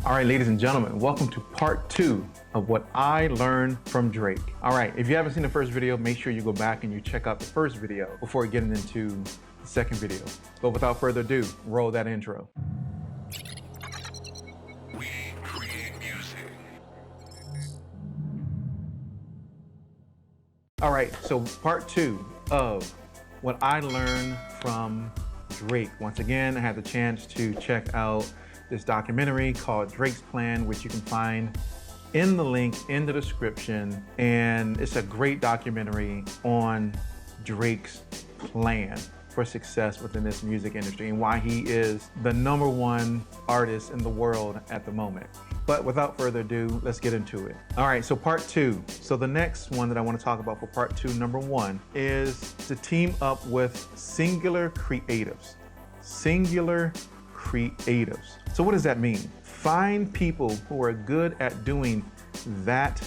All right, ladies and gentlemen, welcome to part 2 of what I learned from Drake. All right, if you haven't seen the first video, make sure you go back and you check out the first video before getting into the second video. But without further ado, roll that intro. We create music. All right, so part 2 of what I learned from Drake. Once again, I had the chance to check out this documentary called Drake's Plan, which you can find in the link in the description. And it's a great documentary on Drake's plan for success within this music industry and why he is the #1 artist in the world at the moment. But without further ado, let's get into it. All right, so part 2. So the next one that I want to talk about for part 2, number 1, is to team up with singular creatives. Singular creatives. So what does that mean? Find people who are good at doing that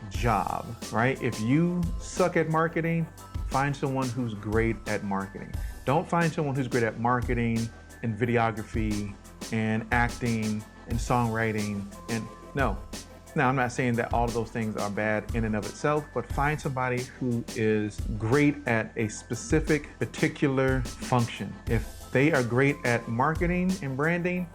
job, right? If you suck at marketing, find someone who's great at marketing. Don't find someone who's great at marketing and videography and acting and songwriting. And no, I'm not saying that all of those things are bad in and of itself, but find somebody who is great at a specific particular function. If they are great at marketing and branding,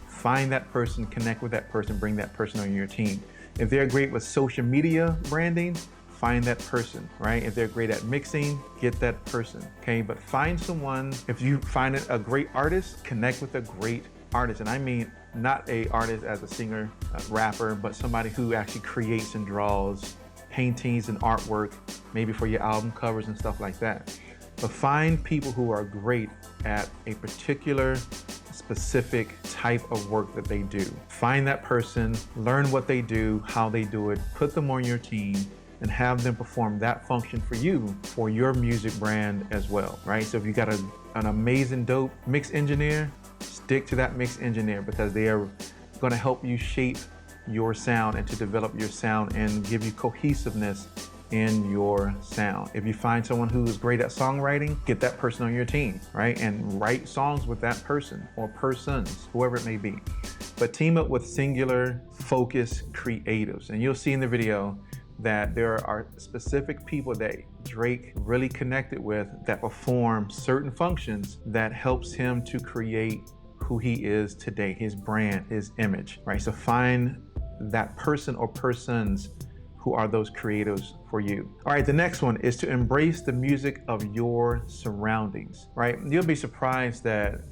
find that person, connect with that person, bring that person on your team. If they're great with social media branding, find that person, right? If they're great at mixing, get that person, okay? But find someone, if you find a great artist, connect with a great artist. And I mean, not a artist as a singer, a rapper, but somebody who actually creates and draws paintings and artwork, maybe for your album covers and stuff like that. But find people who are great at a particular specific type of work that they do. Find that person, learn what they do, how they do it, put them on your team, and have them perform that function for you, for your music brand as well, right? So if you got an amazing, dope mix engineer, stick to that mix engineer because they are gonna help you shape your sound and to develop your sound and give you cohesiveness in your sound. If you find someone who is great at songwriting, get that person on your team, right? And write songs with that person or persons, whoever it may be. But team up with singular focus creatives. And you'll see in the video that there are specific people that Drake really connected with that perform certain functions that helps him to create who he is today, his brand, his image, right? So find that person or persons who are those creatives for you. All right, the next one is to embrace the music of your surroundings, right? You'll be surprised that,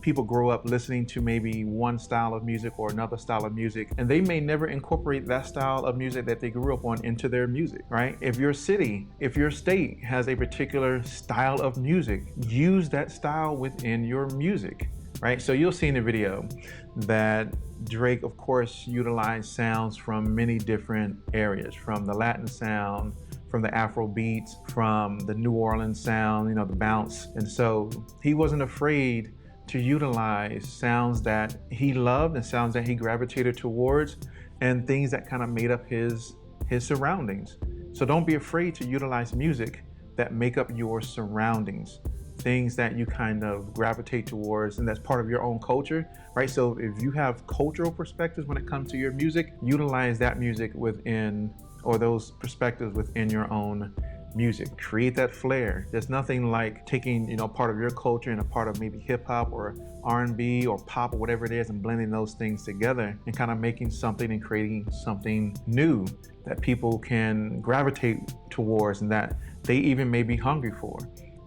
people grow up listening to maybe one style of music or another style of music, and they may never incorporate that style of music that they grew up on into their music, right? If your state has a particular style of music, use that style within your music, right? So you'll see in the video that Drake, of course, utilized sounds from many different areas, from the Latin sound, from the Afro beats, from the New Orleans sound, the bounce. And so he wasn't afraid to utilize sounds that he loved and sounds that he gravitated towards and things that kind of made up his surroundings. So don't be afraid to utilize music that make up your surroundings, things that you kind of gravitate towards and that's part of your own culture, right? So if you have cultural perspectives when it comes to your music, utilize that music within, or those perspectives within your own music. Create that flair. There's nothing like taking, part of your culture and a part of maybe hip hop or R&B or pop or whatever it is and blending those things together and kind of making something and creating something new that people can gravitate towards and that they even may be hungry for.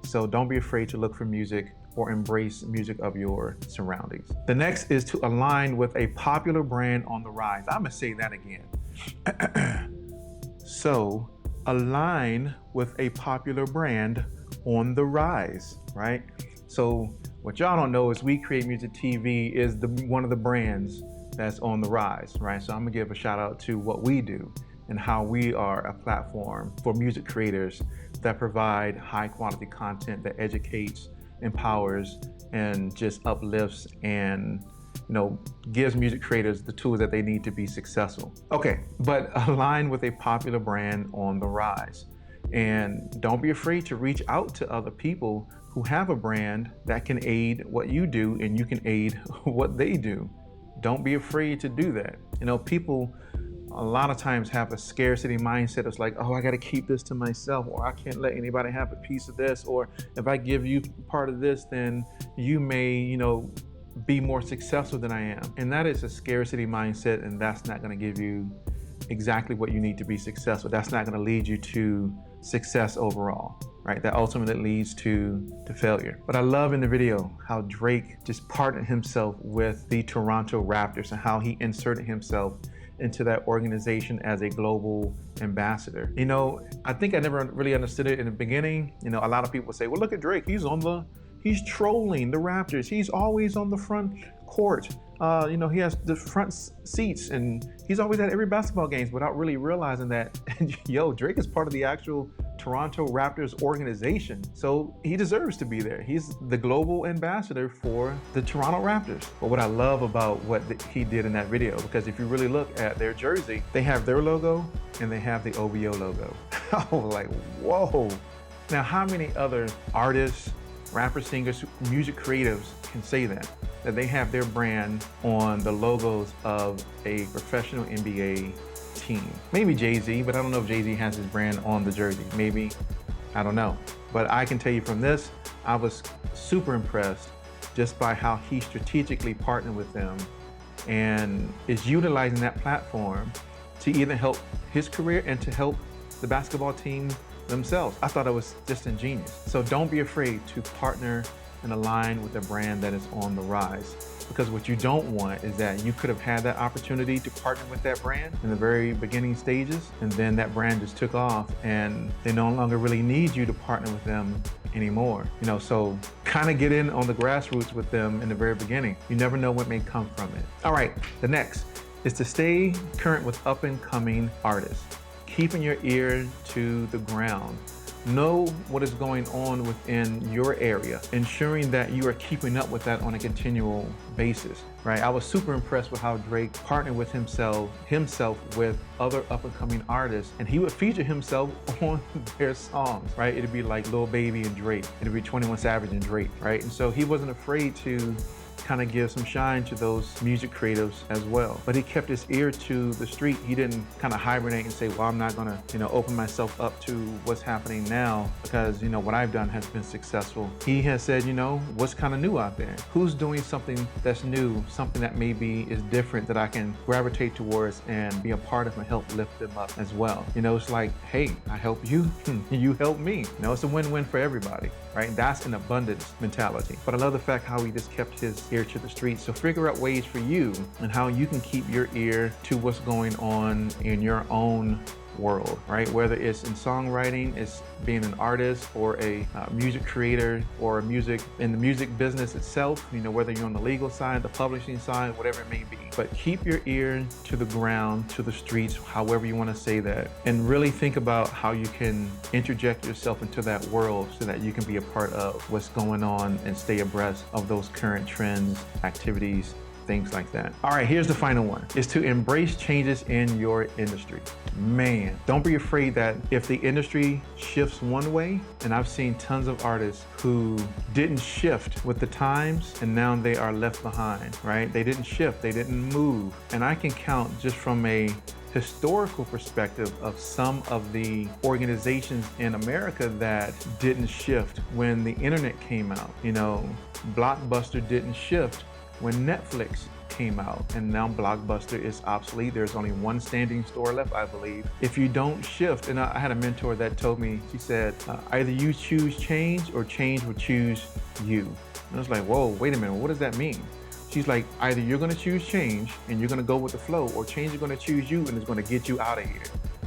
So don't be afraid to look for music or embrace music of your surroundings. The next is to align with a popular brand on the rise. I'm gonna say that again. So align with a popular brand on the rise, right? So what y'all don't know is We Create Music TV is one of the brands that's on the rise, right? So I'm gonna give a shout out to what we do and how we are a platform for music creators that provide high quality content that educates, empowers, and just uplifts and gives music creators the tools that they need to be successful. Okay, but align with a popular brand on the rise. And don't be afraid to reach out to other people who have a brand that can aid what you do and you can aid what they do. don't be afraid to do that. You know, people a lot of times have a scarcity mindset. It's like, oh, I got to keep this to myself, or I can't let anybody have a piece of this, or if I give you part of this, then you may, you know, be more successful than I am. And that is a scarcity mindset, and that's not going to give you exactly what you need to be successful. That's not going to lead you to success overall, right? That ultimately leads to failure. But I love in the video how Drake just partnered himself with the Toronto Raptors and how he inserted himself into that organization as a global ambassador. You know, I think I never really understood it in the beginning. You know, a lot of people say, well, look at Drake, he's trolling the Raptors. He's always on the front court. You know, he has the front seats and he's always at every basketball games without really realizing that, yo, Drake is part of the actual Toronto Raptors organization. So he deserves to be there. He's the global ambassador for the Toronto Raptors. But what I love about what he did in that video, because if you really look at their jersey, they have their logo and they have the OVO logo. I was like, whoa. Now, how many other artists, rappers, singers, music creatives can say that they have their brand on the logos of a professional NBA team? Maybe Jay-Z, but I don't know if Jay-Z has his brand on the jersey. Maybe, I don't know. But I can tell you from this, I was super impressed just by how he strategically partnered with them and is utilizing that platform to either help his career and to help the basketball team themselves. I thought it was just ingenious. So don't be afraid to partner and align with a brand that is on the rise. Because what you don't want is that you could have had that opportunity to partner with that brand in the very beginning stages, and then that brand just took off and they no longer really need you to partner with them anymore. You know, so kind of get in on the grassroots with them in the very beginning. You never know what may come from it. All right, the next is to stay current with up and coming artists. Keeping your ear to the ground. Know what is going on within your area, ensuring that you are keeping up with that on a continual basis, right? I was super impressed with how Drake partnered with himself with other up-and-coming artists, and he would feature himself on their songs, right? It'd be like Lil Baby and Drake. It'd be 21 Savage and Drake, right? And so he wasn't afraid to kind of give some shine to those music creatives as well. But he kept his ear to the street. He didn't kind of hibernate and say, well, I'm not gonna, you know, open myself up to what's happening now because, you know, what I've done has been successful. He has said, you know, what's kind of new out there? Who's doing something that's new, something that maybe is different that I can gravitate towards and be a part of and help lift them up as well. You know, it's like, hey, I help you, you help me. You know, it's a win-win for everybody, right? And that's an abundance mentality. But I love the fact how he just kept his ear to the streets. So figure out ways for you and how you can keep your ear to what's going on in your own world, right? Whether it's in songwriting, it's being an artist or a music creator or music in the music business itself, you know, whether you're on the legal side, the publishing side, whatever it may be. But keep your ear to the ground, to the streets, however you want to say that, and really think about how you can interject yourself into that world so that you can be a part of what's going on and stay abreast of those current trends, activities, things like that. All right, here's the final one, is to embrace changes in your industry. Man, don't be afraid that if the industry shifts one way, and I've seen tons of artists who didn't shift with the times and now they are left behind, right? They didn't shift, they didn't move. And I can count just from a historical perspective of some of the organizations in America that didn't shift when the internet came out. You know, Blockbuster didn't shift when Netflix came out, and now Blockbuster is obsolete. There's only one standing store left, I believe. If you don't shift, and I had a mentor that told me, she said, either you choose change or change will choose you. And I was like, whoa, wait a minute, what does that mean? She's like, either you're gonna choose change and you're gonna go with the flow, or change is gonna choose you and it's gonna get you out of here,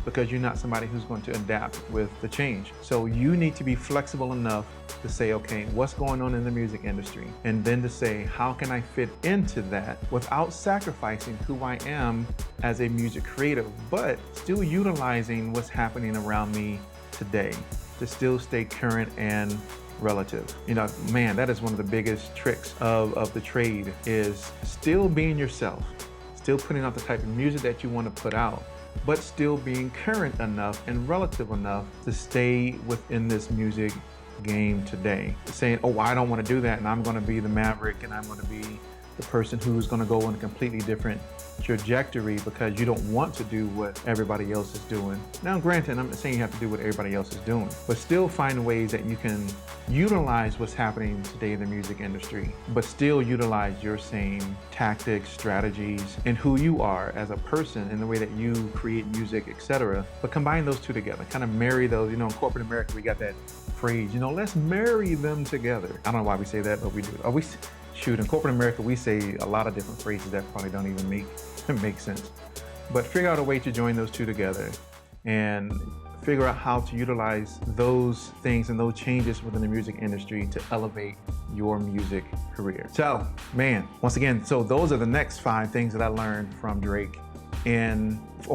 because you're not somebody who's going to adapt with the change. So you need to be flexible enough to say, okay, what's going on in the music industry? And then to say, how can I fit into that without sacrificing who I am as a music creative, but still utilizing what's happening around me today to still stay current and relative. You know, man, that is one of the biggest tricks of the trade, is still being yourself, still putting out the type of music that you want to put out, but still being current enough and relative enough to stay within this music game today. Saying, oh, I don't want to do that and I'm going to be the maverick and I'm going to be the person who's going to go on a completely different trajectory because you don't want to do what everybody else is doing. Now, granted, I'm not saying you have to do what everybody else is doing, but still find ways that you can utilize what's happening today in the music industry, but still utilize your same tactics, strategies, and who you are as a person and the way that you create music, etc. But combine those two together, kind of marry those. You know, in corporate America, we got that phrase, you know, let's marry them together. I don't know why we say that, but we do. Shoot, in corporate America, we say a lot of different phrases that probably don't even make sense. But figure out a way to join those two together and figure out how to utilize those things and those changes within the music industry to elevate your music career. So, man, once again, so those are the next 5 things that I learned from Drake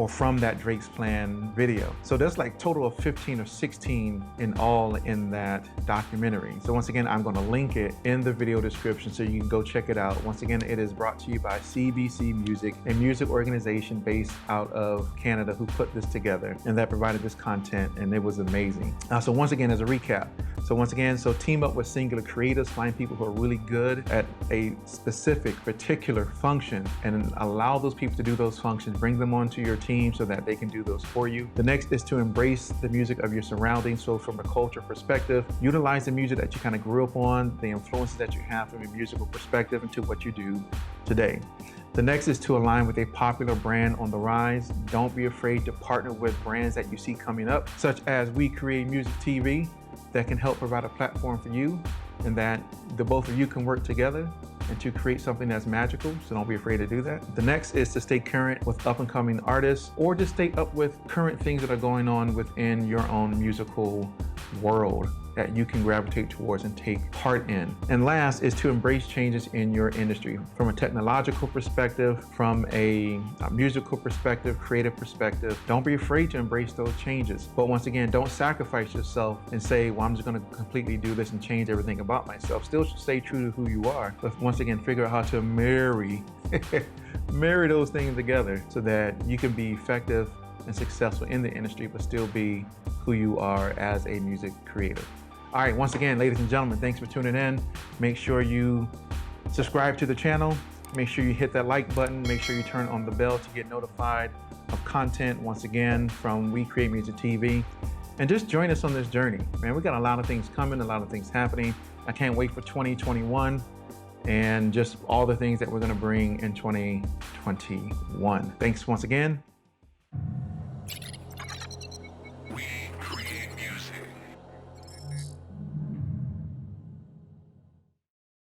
from that Drake's Plan video. So there's like total of 15 or 16 in all in that documentary. So once again, I'm going to link it in the video description so you can go check it out. Once again, it is brought to you by CBC Music, a music organization based out of Canada who put this together and that provided this content, and it was amazing. So once again, as a recap, so team up with singular creatives, find people who are really good at a specific, particular function and allow those people to do those functions, bring them onto your team so that they can do those for you. The next is to embrace the music of your surroundings. So from a culture perspective, utilize the music that you kind of grew up on, the influences that you have from a musical perspective into what you do today. The next is to align with a popular brand on the rise. Don't be afraid to partner with brands that you see coming up, such as We Create Music TV, that can help provide a platform for you and that the both of you can work together and to create something that's magical. So don't be afraid to do that. The next is to stay current with up and coming artists, or just stay up with current things that are going on within your own musical world that you can gravitate towards and take part in. And last is to embrace changes in your industry from a technological perspective, from a musical perspective, creative perspective. Don't be afraid to embrace those changes. But once again, don't sacrifice yourself and say, well, I'm just gonna completely do this and change everything about myself. Still stay true to who you are, but once again, figure out how to marry those things together so that you can be effective and successful in the industry, but still be who you are as a music creator. All right, once again, ladies and gentlemen, thanks for tuning in. Make sure you subscribe to the channel. Make sure you hit that like button. Make sure you turn on the bell to get notified of content, once again, from We Create Music TV. And just join us on this journey. Man, we got a lot of things coming, a lot of things happening. I can't wait for 2021 and just all the things that we're gonna bring in 2021. Thanks once again.